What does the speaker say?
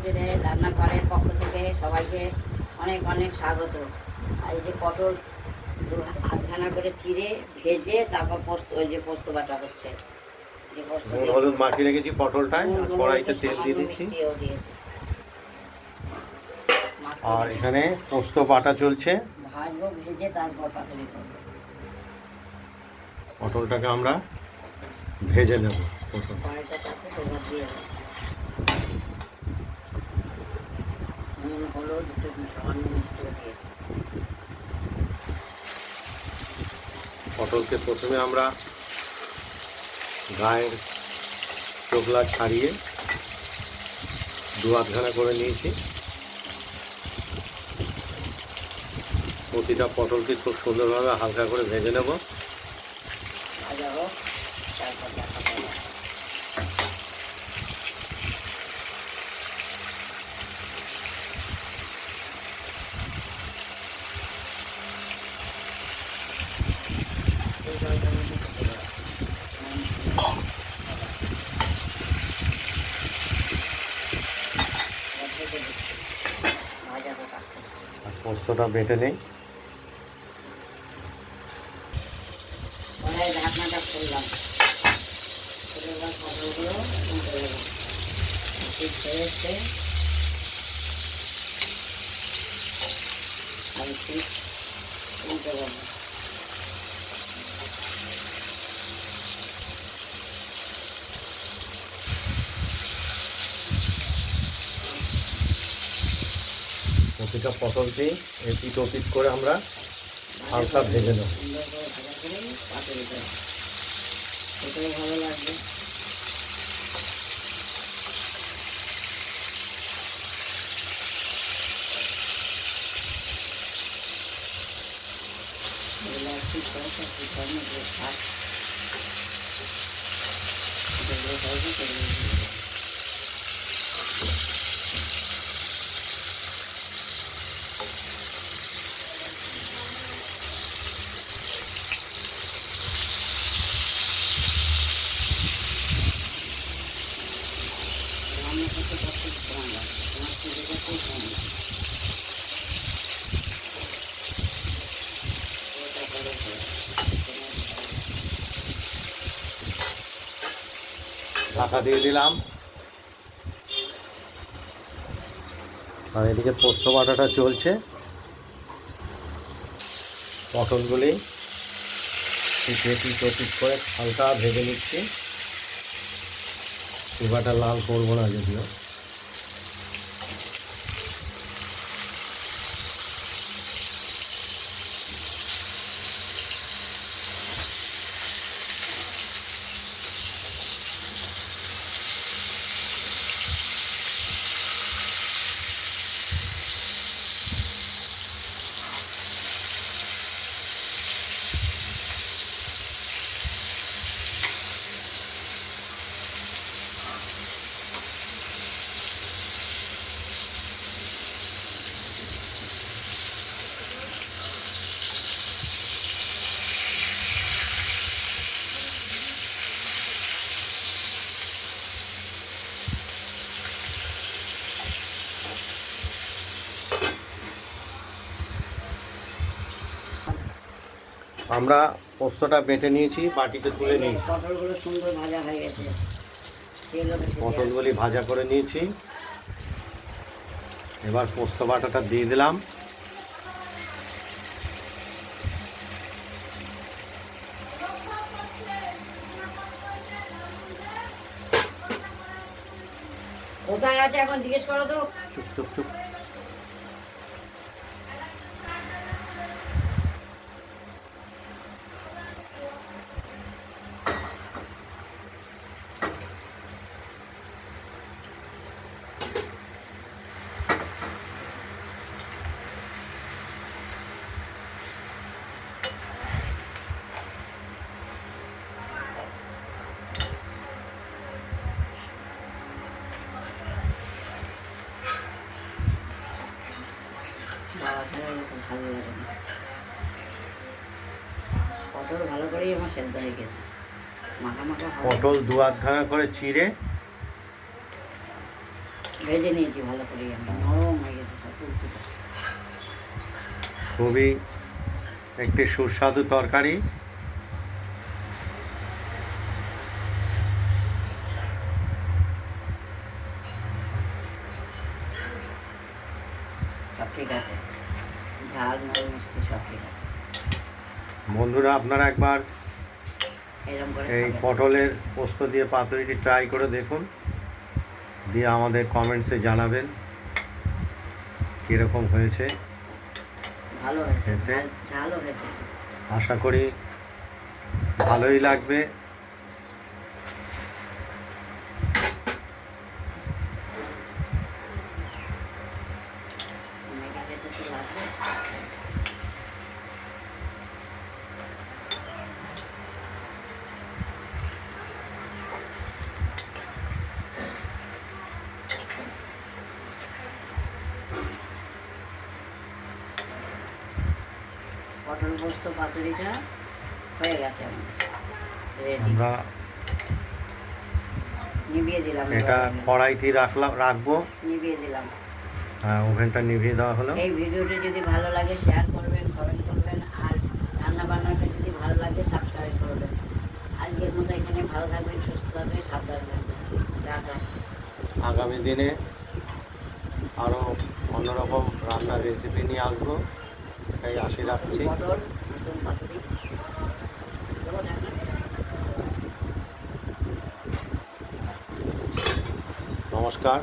কিচেনে রান্নাঘরের পক্ষ থেকে সবাইকে অনেক অনেক স্বাগত। আর এই যে পটল আধখানা করে চিড়ে ভেজে তারপর পোস্ত, ওই যে পোস্ত বাটা হচ্ছে, যে পোস্ত নুন হলুদ মাখিয়ে রেখেছি পটলটায়, কড়াইতে তেল দিয়ে দিচ্ছি। আর এখানে পোস্ত বাটা চলছে, ভাজবো, ভেজে তারপর পাতুরি করবো। পটলটাকে আমরা ভেজে নেব। কড়াইটা তাতে তেল দিয়ে দেবো, নুন হলুদ একটু সামান্য মিষ্টিও দিয়েছি। পটলকে প্রথমে আমরা গায়ের চোখলা ছাড়িয়ে দু আধখানা করে নিয়েছি। প্রতিটা পটলকে খুব সুন্দরভাবে হালকা করে ভেজে নেব। ভাজা হোক, তারপর দেখা যাবে। আর পোস্তটা বেটে নেই। ঢাকনাটা খুললাম, খুলে এবার পটলগুলো উল্টে দেবো। ঠিক হয়ে এসছে, আর ঠিক উল্টে দেবো। প্রতিটা পটলকে এপিট ওপিট করে আমরা হালকা ভেজে নেব। সুন্দর করে ভাজা করে পাতুরি দেবো, সেটাও ভালো লাগবে। ঢাকা দিয়ে দিলাম। আর এদিকে পোস্ত বাটাটা চলছে। পটলগুলি এপিট ওপিট করে হালকা ভেজে নিচ্ছি। খুব লাল করবো না যদিও। আমরা পোস্তটা বেটে নিয়েছি, বাটিতে তুলে নিয়েছি। পটলগুলো সুন্দর ভাজা হয়ে গেছে, পটলগুলি ভাজা করে নিয়েছি। এবার পোস্ত বাটাটা দিয়ে দিলাম। কোথায় আছে এখন জিজ্ঞেস করো তো। চুপ চুপ চুপ। ভালো লাগে না, পটল ভালো করেই আমার সেদ্ধ হয়ে গেছে, মাখা মাখা। পটল দু আধখানা করে চিড়ে ভেজে নিয়েছি ভালো করে, আমরা নরম হয়ে গেছে সব তুলতুলে। খুবই একটি সুস্বাদু তরকারি। সব ঠিক আছে, ঝাল নুন মিষ্টি সব ঠিক আছে। বন্ধুরা, আপনারা একবার এরকম করে এই খাবেন। পটলের পোস্ত দিয়ে পাতুরিটি ট্রাই করে দেখুন, দিয়ে আমাদের কমেন্টসে জানাবেন কীরকম হয়েছে। ভালো হয়েছে, খেতে ঝালও হয়েছে। আশা করি ভালোই লাগবে। মেঘে খেতে তো লাগবে। পটল পোস্ত পাতুরিটা হয়ে গেছে আমাদের, রেডি। আমরা নিভিয়ে দিলাম, এটা এবার আমি কড়াইতে রাখবো। নিভিয়ে দিলাম। ওভেনটা নিভিয়ে দেওয়া হলো। এই ভিডিওটি যদি ভালো লাগে শেয়ার করবেন, কমেন্ট করবেন, আর রান্না বান্নাটা যদি ভালো লাগে সাবস্ক্রাইব করবেন। আজকের মতো এখানে ভালো থাকবেন, সুস্থ থাকবেন, সাবধানে থাকবেন। টাটা। আগামী দিনে আরও অন্যরকম রান্নার রেসিপি নিয়ে আসবো, তাই আশি রাখছি। পটল নতুন পাতুরি দেবো, ঢাকনা। নমস্কার।